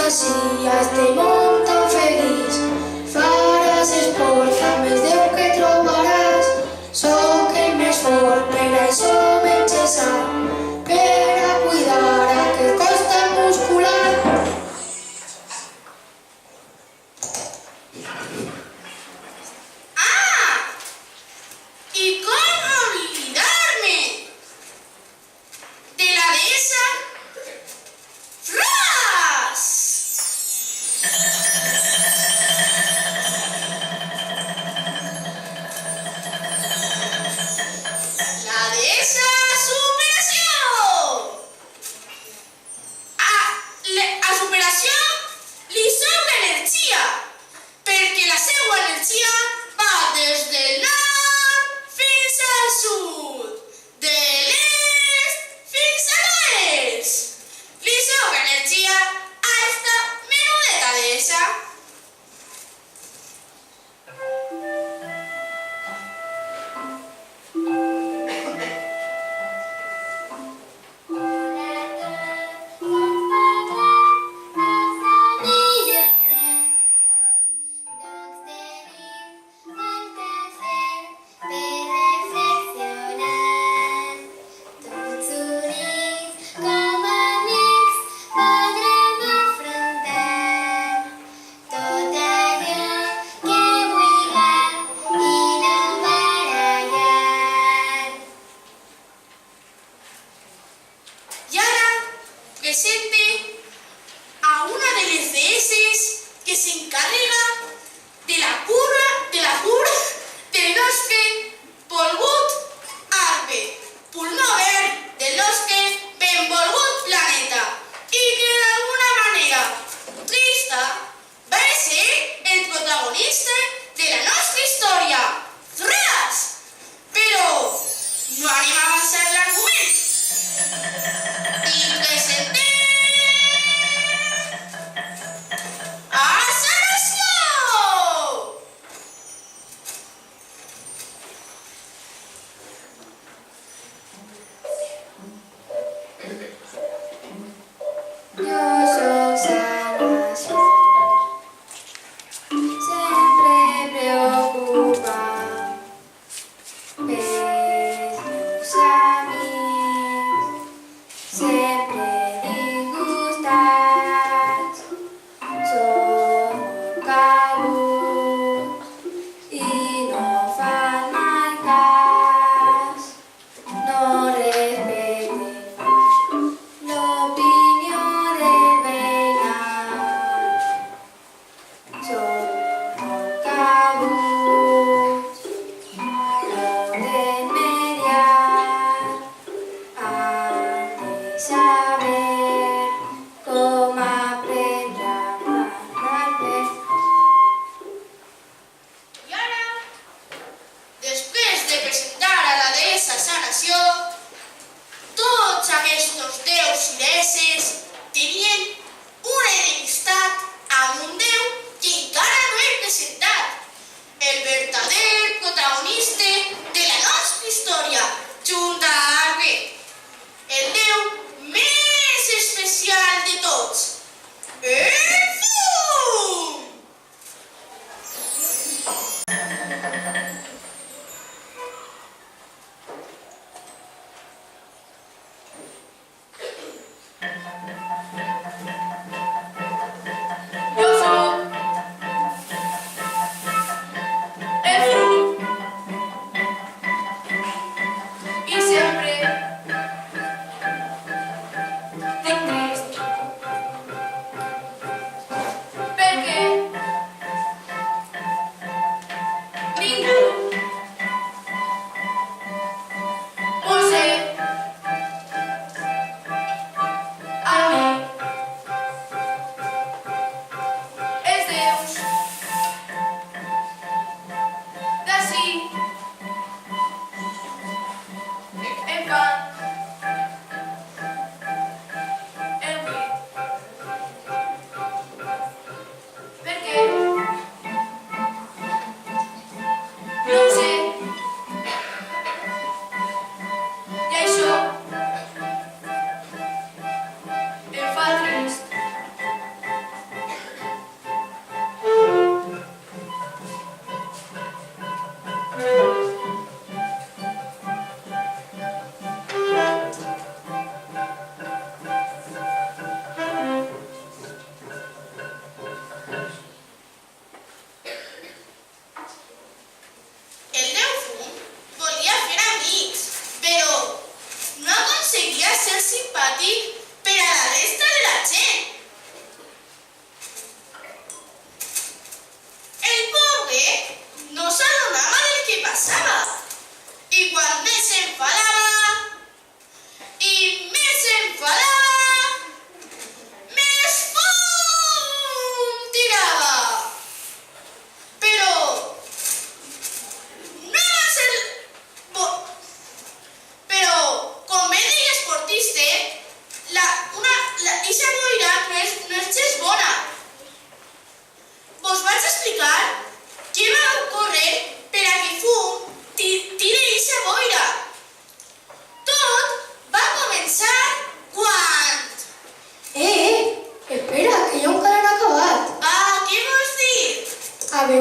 així a este món tan feliç. Faràs esport amb els 10 que trobaràs. Soc el més fort, per això menjo sa, per a cuidar aquest cos tan muscular. ¿Y cómo olvidarme de la dehesa Fras? La dehesa Superación. A superación li sobra energia, perquè la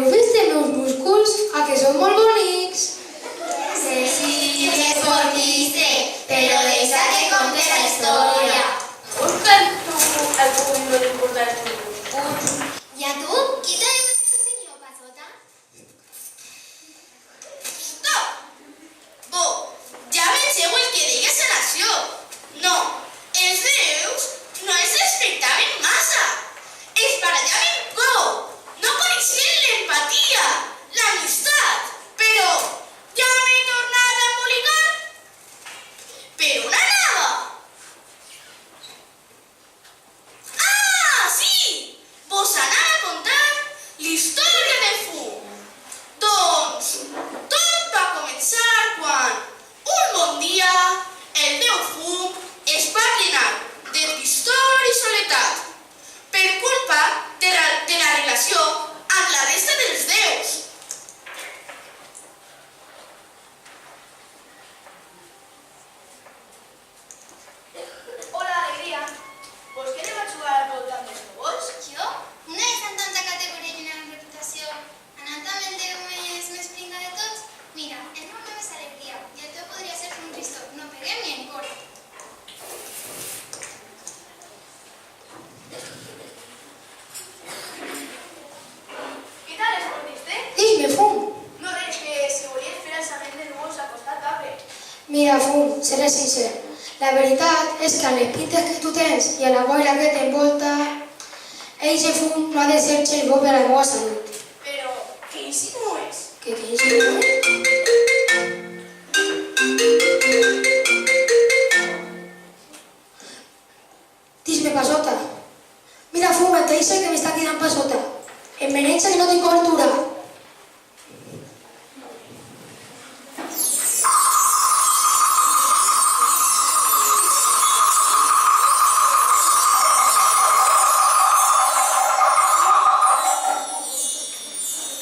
Heu vist els meus músculs? A que són molt bonics? Sí, es esportista, pero deja que conte la historia. Vols que el públic no li importa els teus músculs? ¿Y a tú? ¿Qui te diu que opinió, Pasota? Stop! Bo, ja vegeu el que deia Sanació. No, els déus no es respectaven massa. Es barallaven prou. No coneixien l'empatia, l'amistat. Però ja m'he tornat a embolicar. Per on anava? Ah, sí! Vos anava a contar l'història del fum. Doncs tot va començar quan, un bon dia, el déu fum es va plenar de tristor i soledat per culpa de la relació amb la resta dels déus. Hola, alegria. Vols que anem a jugar al voltant amb els núvols? ¿Yo? No és en tanta categoria i una reputació. Anant amb el Déu més pringa de tots? Mira, el meu nom és Alegria i el teu podria ser un tristor. No peguem ni en cor. Què tal, esportista? Dis-me, Fum. No res, que si volies fer alçament de núvols a costat d'arbre. Mira, Fum, seré sincer. La veritat és que a les pintes que tu tens i a la boira que t'envolta, eixe fum no ha de ser gens bo per a la meva salut. Però, què insinues? Què insinues? Dis-me, Pasota. Mira, Fum, et deixa que m'està cridant Pasota. Em meneja que no tinc cobertura.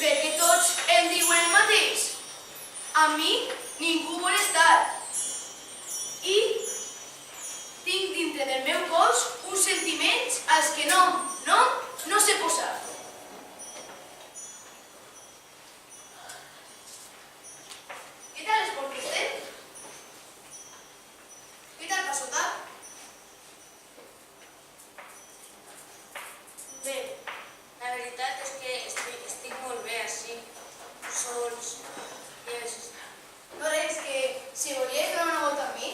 Perquè tots em diuen el mateix. A mi ningú vol estar. I tinc dintre del meu cos uns sentiments als que no sé posar. Què tal, esportista? Què tal, Pasota? Bé, la veritat és que estic molt bé així, sols, i així. No res, que si volies donar una volta amb mi.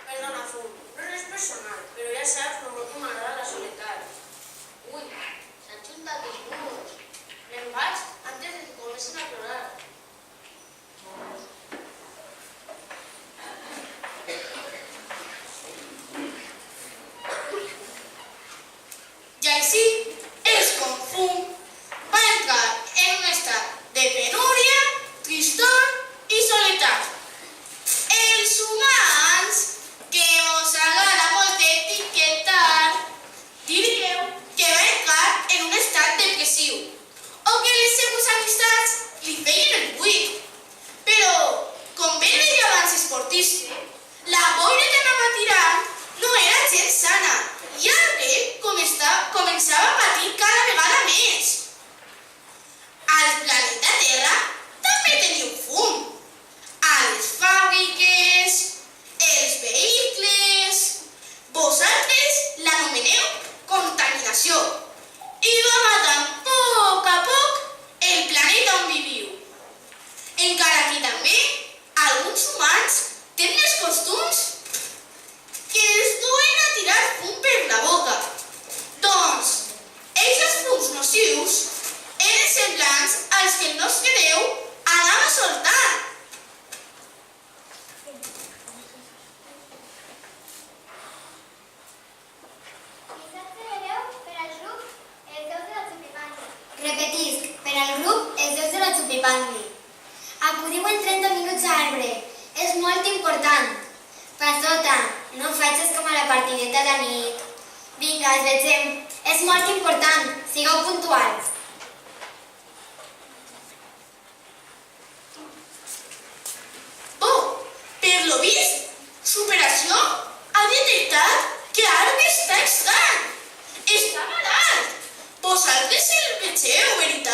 Perdona, Fum, no és res personal, però ja saps com molt que m'agrada la soledat. Ui, s'han juntat els núvols. Me'n vaig antes de que comencin a plorar. I així és com Fum va entrar en un estat de penúria, tristor i soledat. Els humans, que us agrada molt etiquetar, diríeu que va entrar en un estat depressiu o que les seues amistats li feien el buit. Però, com bé deia abans esportista, la boira que anava tirant no era gens sana i arbre començava a patir cada vegada més. Al planeta Terra també teniu fum. A les fàbriques, els vehicles... Vosaltres l'anomeneu contaminació i va matant a poc el planeta on viviu. Encara que també alguns humans tenen els costums que els duen a tirar fum per la boca. Doncs, aquests fums nocius eren semblants als que el nostre Déu anava soltant. Repetisc, per al grup, els déus de la Chupipandi. Acudiu en 30 minuts a arbre. És molt important. Pasota, no facis com a la partideta de nit. Vinga, els vegem. És molt important. Sigueu puntuals. Oh, per lo vist, superació ha detectat que Arbre està estrany. Està malalt. Vosaltres el vegeu, veritat?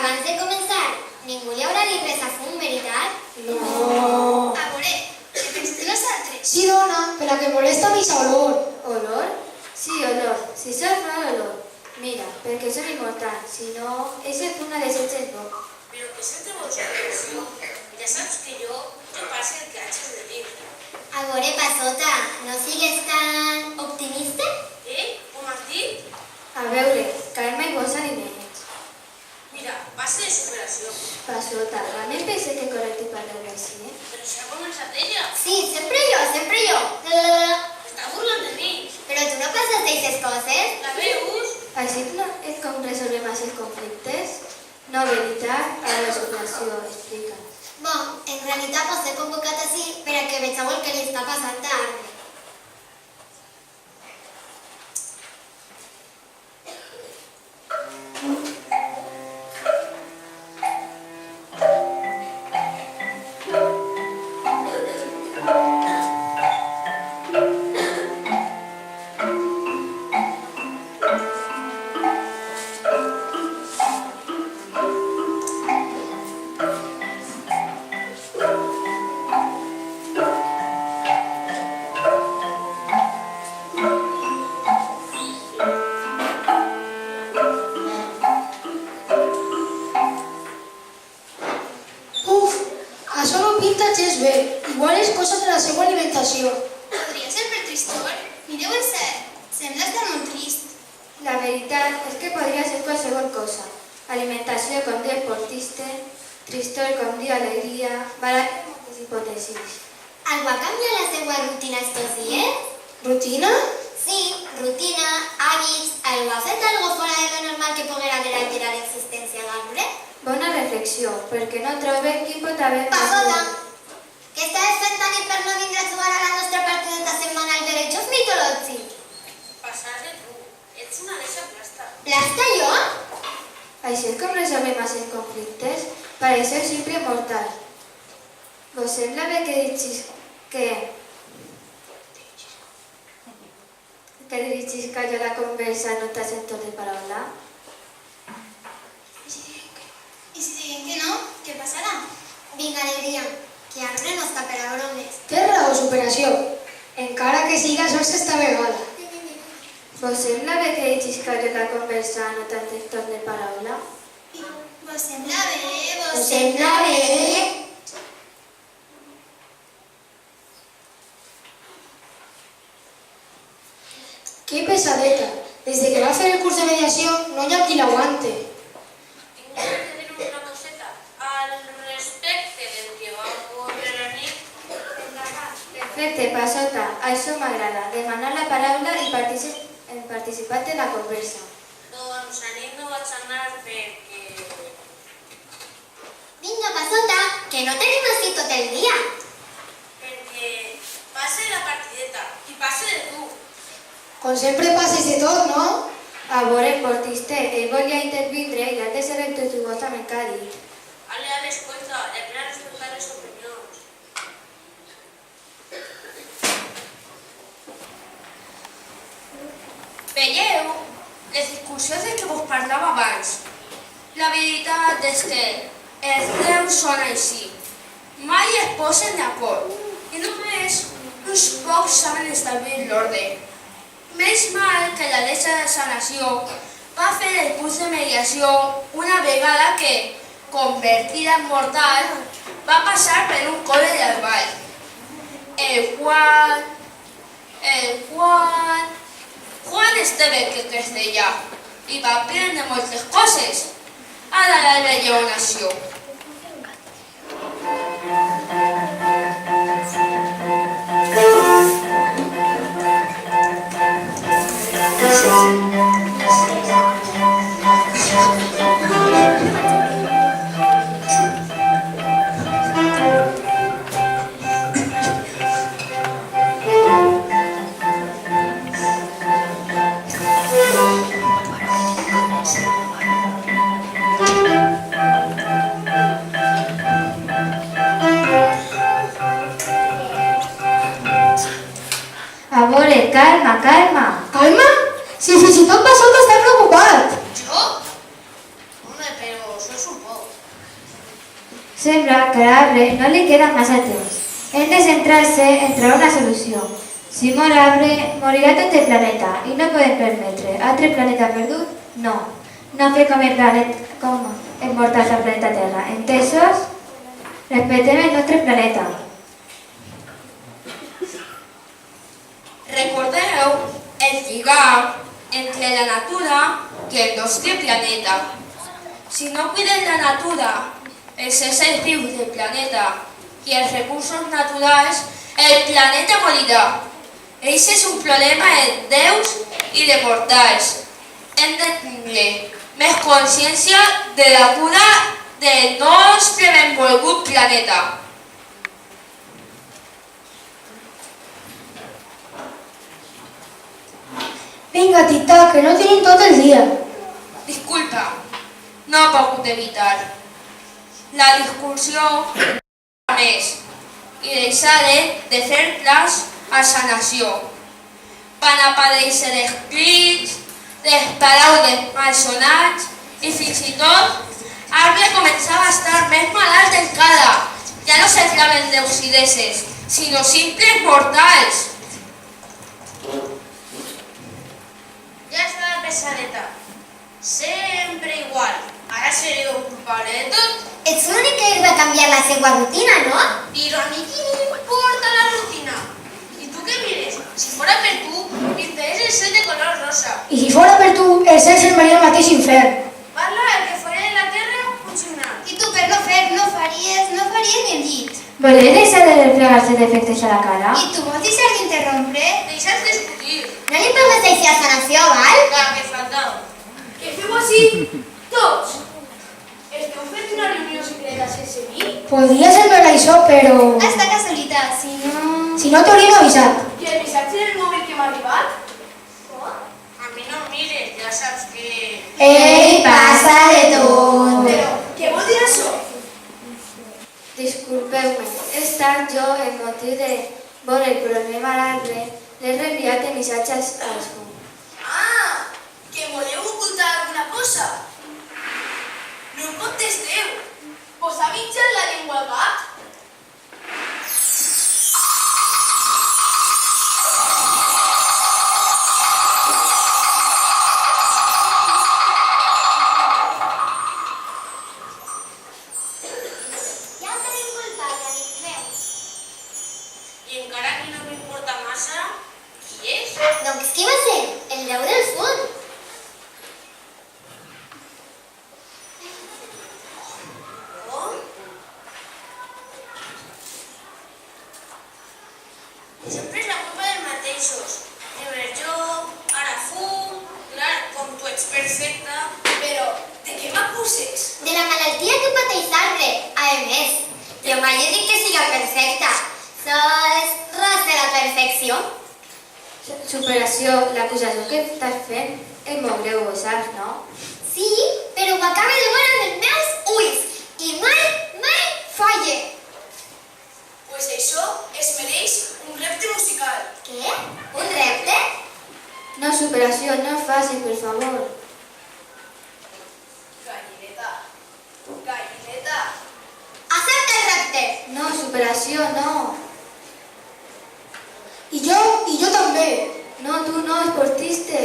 abans de començar, ningú li haurà dit res a fum, veritat? No. A veure, què penseu nosaltres? Sí, dona, però que molesta més olor. ¿Olor? Sí, olor. Si sos mal olor. Mira, perquè són immortals. Si no, ese fue una de setges bo. Pero que se te bolsa, ya sabes que yo pase el que haches de dir. A veure, Passota, no sigues tan optimista? Com has dit? A veure, calma i bons aliments. Mira, base de superació. Passota, realment pensé que correcte parlar així, eh? Però si ha començat ella. Sí, sempre jo, sempre jo. Està burlant de mi. Però tu no passes d'aquestes coses? La veus? Així no és com resolvem els conflictes? No, veritat, a la superació, explica. Bon, en realitat us he convocat així per a que vegeu el que li està passant a Arne. Uf, això no pinta gens bé. Igual és cosa de la seva alimentació. Podria ser per tristor? Mireu el cel. Sembla estar molt trist. La veritat és que podria ser qualsevol cosa. Alimentació com dir esportista, tristor com dir alegria, barates moltes hipòtesis. Algú ha canviat la seva rutina estos dies? Rutina? Sí, rutina, hàbits, algú ha fet algo fora de lo normal que poguera haver alterat l'existència d'Arne? Bona reflexió, perquè no trobe quin pot haver... Passota, què estaves fent tan per no vindre a jugar a la nostra partideta setmanal de derechos mitològics? Passar de tu. Ets una deixa plasta. Plasta jo? Així és com resolvem els conflictes? Pareixeu sempre mortal. Vos sembla bé que dirigis callo la conversa no t'has en tot de paraula? I si diguem que no, què passarà? Vinga, alegria, que Arne no està per a bromes. Té raó, superació. Encara que siga sols esta vegada. Vos sembla bé que dirigis callo la conversa no t'has en tot de paraula? Vos sembla bé? Us sembla bé? Que pesadeta. Desde que va fer el curs de mediació no hi ha qui l'aguante. Tinc que dir una coseta. Al respecte del que va ocórrer a nit, Perfecte, Passota, això m'agrada. Demanar la paraula i participar de la conversa. doncs a nit no vaig anar perquè... Vinga, Passota, que no tenim així tot el dia. perquè passe la partideta i passe de tu. Com sempre passes de tot, no? A veure, esportista, ell volia intervindre i ha de ser respectuós amb el que ha dit. Ale, escolta, ja que respectar les opinions. Veieu les discussions de què vos parlava abans. La veritat és que els déus són així. Mai es posen d'acord i només uns pocs saben establir l'ordre. Menys mal que la deixa de sanació va fer el curs de mediació una vegada que, convertida en mortal, va passar per un col·le del ball, el qual Juan Esteve, que es deia, i va aprendre moltes coses. Ara la veieu nació. A veure, calma, calma. Calma? Si fins i tot Passota està preocupat. Jo? Home, però Sembla que a l'arbre no li queda massa temps. Hem de centrar-se en trobar una solució. Si mor l'arbre, morirà tot el planeta i no podem permetre altre planeta perdut? No. No fer com els mortals al planeta Terra. Entesos? Respetem el nostre planeta. Recordeu el lligam entre la natura i el nostre planeta. Si no cuidem la natura, els éssers vius del planeta i els recursos naturals, el planeta morirà. Això és un problema de déus i de mortals. Hem de tenir més consciència de la cura del nostre benvolgut planeta. Vinga, Tita, que no tenim tot el dia. Disculpa, no he pogut evitar. La discussió més i deixaré de fer plans a sanació. Van aparèixer els crits, les paraules malsonants i fins i tot l'arbre començava a estar més malalt encara. Ja no semblaven leucideses, sinó simples mortals. Ja està la pesadeta. Sempre igual. Ara seré el culpable de tot. Ets l'únic que va canviar la seva rutina, no? Però a mi qui m'importa la rutina? I tu què mires? Si fora per tu, pintaries el cel de color rosa. I si fora per tu, el cel semblaria el mateix infern. Parla el que faré de la terra funcionar. I tu per no fer, no faries ni el llit. Voleu deixar de refregar-se defectes a la cara? I tu vols deixar d'interrompre? Deixa't discutir. No li prometeix la sanació, val? La que faltava. Què feu així? Tots! Esteu fent una reunió secreta sense mi? Podria ser per això, però... Està casualitat, si no... Si no t'hauríem avisat. I el missatge del mòbil que m'ha arribat? A mi no em mires, ja saps que... Ei, passa de tot. Però, què vol dir això? Disculpeu-me, he estat jo el motiu de veure el problema a l'arbre. L'he reenviat el missatge a algú. Ah, que voleu ocultar alguna cosa. No em contesteu. Vos ha mitjat la llengua al gat? Ja el tenim culpat, amic meu. I encara que no m'importa massa, qui és? Doncs qui va ser? El déu del fum. Com? Sempre és la culpa dels mateixos. Primer jo, ara fum, clar, com tu ets perfecta. Però, de què m'acuses? De la malaltia que pateix l'arbre. A més, jo mai he dit que siga perfecta. Sols res de la perfecció. Superació, l'acusació que estàs fent és molt greu, ho saps, no? Sí, però ho acabo de veure amb els meus ulls. I mai falle. Pues això es mereix un repte musical. Què? Un repte? No, superació, no és fàcil, per favor. Gallineta, gallineta. Accepta el repte. No, superació, no. I jo també. No, tu no, esportista.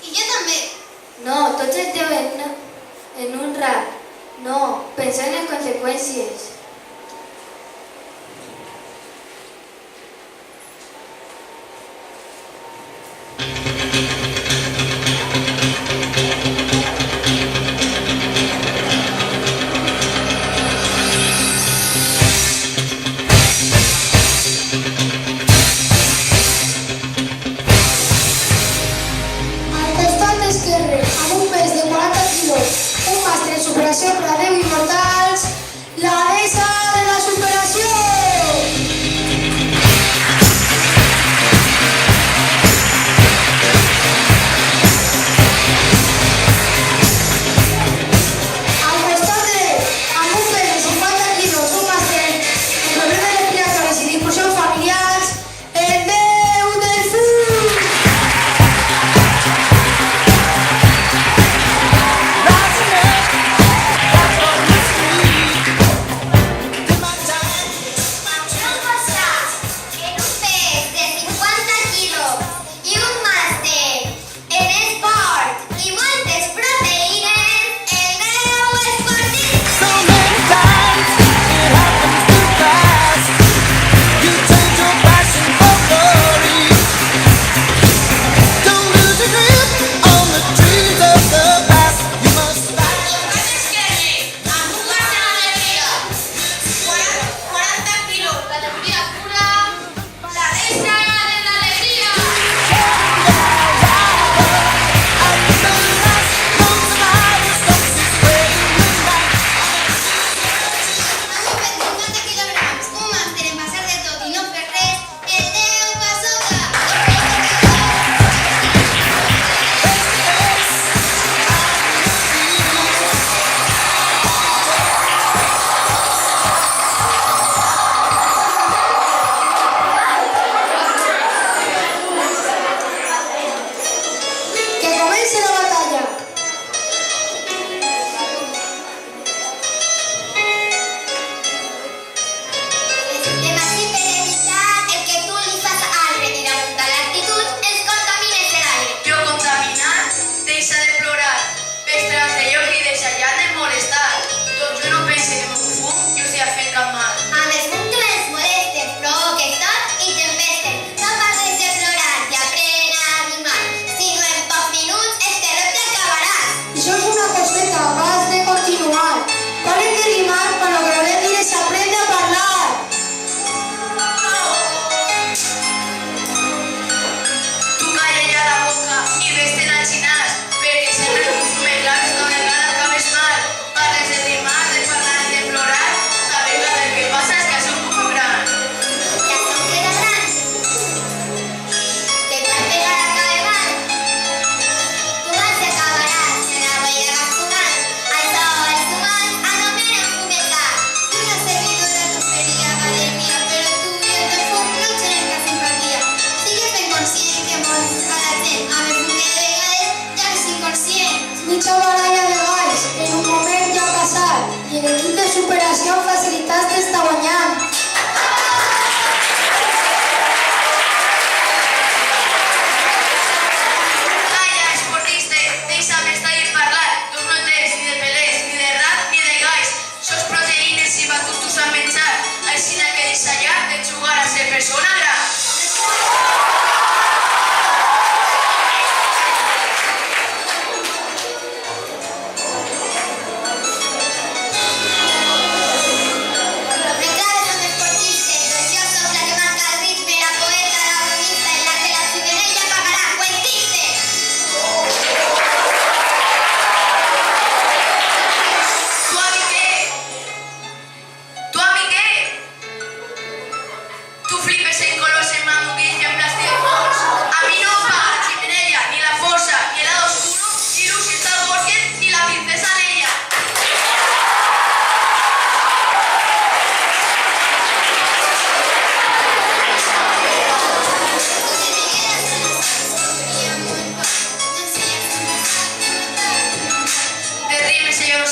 I jo també. No, tots esteu en un rat. No, penseu en les conseqüències. Al costat esquerre, amb un pes de 40 quilos, un màster en superació per a 10 immortals, la deessa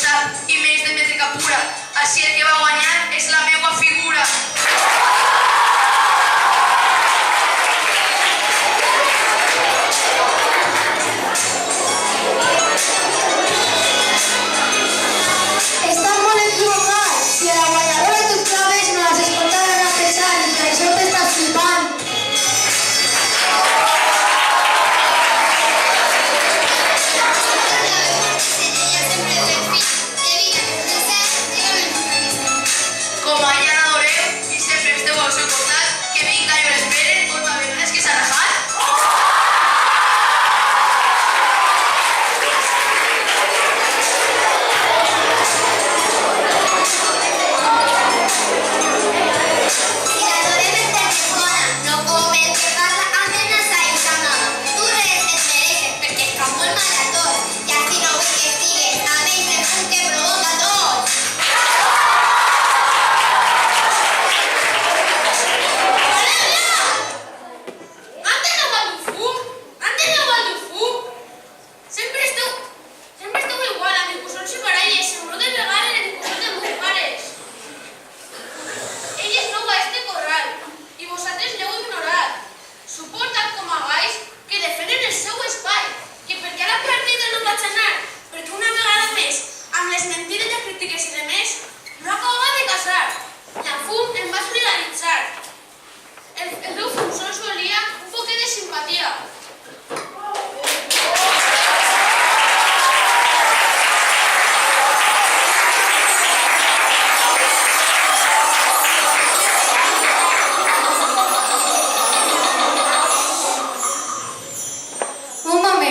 sap i menys de mètrica pura. Així el que va guanyar és la meua figura. Estàs molt equivocat. Si a la guanyadora de tus claves no les escoltaran a pesar i per això t'estàs flipant. Com a ella l'adoreu i sempre esteu al seu costat, que vinga i ho espere, on la veritat és que s'ha rajat.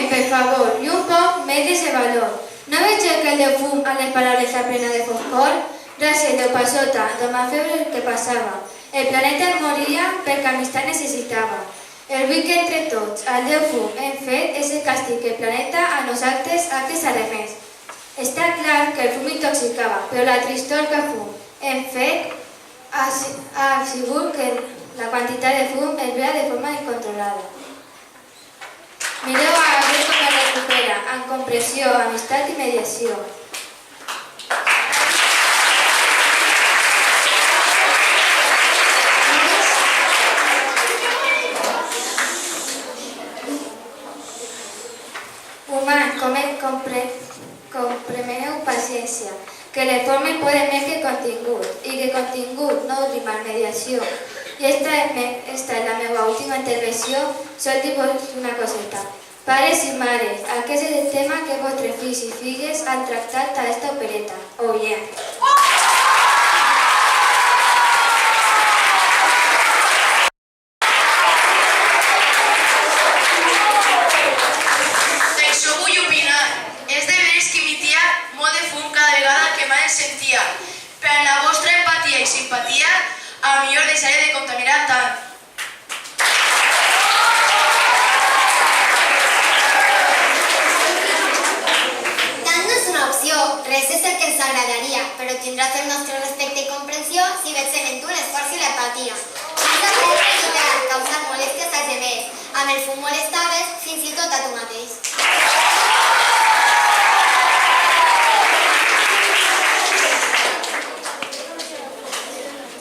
Per favor, i un poc més de valor. No veig que el Déu fum amb les paraules a plena de foscor? Gràcies, Déu passota, de m'ha fer el que passava. El planeta moria perquè amistat necessitava. El vull que entre tots, el Déu fum, hem fet és el càstig que el planeta a nosaltres ha que s'ha remès. Està clar que el fum intoxicava, però la tristor que fum hem fet ha sigut que la quantitat de fum es vea de forma incontrolada. Mireu a veure com es recupera, amb compressió, amistat i mediació. Humans, compreneu paciència, que les formes poden més que contingut, i que contingut no rima amb mediació. I esta és la meva última intervenció, sol dir-vos una coseta. Pares i mares, aquest és el tema que vostres fills i filles han tractat a esta opereta. O bien. D'això vull opinar. És de veres que mi tia molt de fum cada vegada que me sentia. Per a la vostra empatia i simpatia, a millor deixaré de contaminar tant. Tant-nos una opció, res és el que ens agradaria, però tindràs el nostre respecte i comprensió si veig en tu l'esforç i l'empatia. Has de fer evitar causar molèsties als demés. Amb el fum molestaves fins i tot a tu mateix.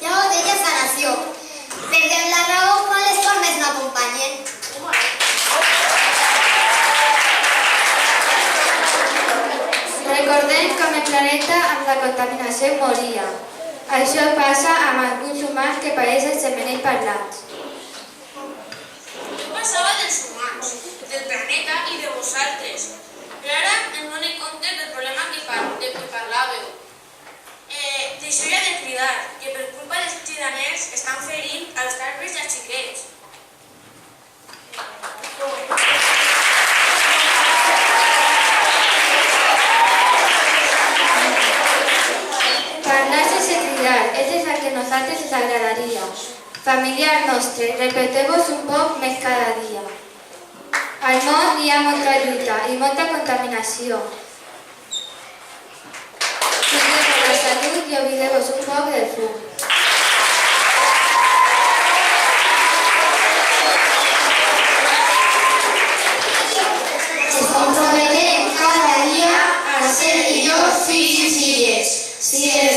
Ja ho deia Sanació. Perdem la raó quan les formes no acompanyen. Recordem com el planeta amb la contaminació moria. Això passa amb alguns humans que pareixen setmanells parlants. Jo passava dels humans, del planeta i de vosaltres. Però ara em dono compte del problema del que parlàveu. Deixeu ja de cridar, que per culpa dels cridaners estan ferint els arbres i els xiquets. Parlar sense cridar, és el que a nosaltres ens agradaria. Familiar nostre, repeteu-vos un poc més cada dia. Al món hi ha molta lluita i molta contaminació. Cuideu la salut i oblideu-vos un poc del fum. Ens comprometem cada dia a ser millors fills Si es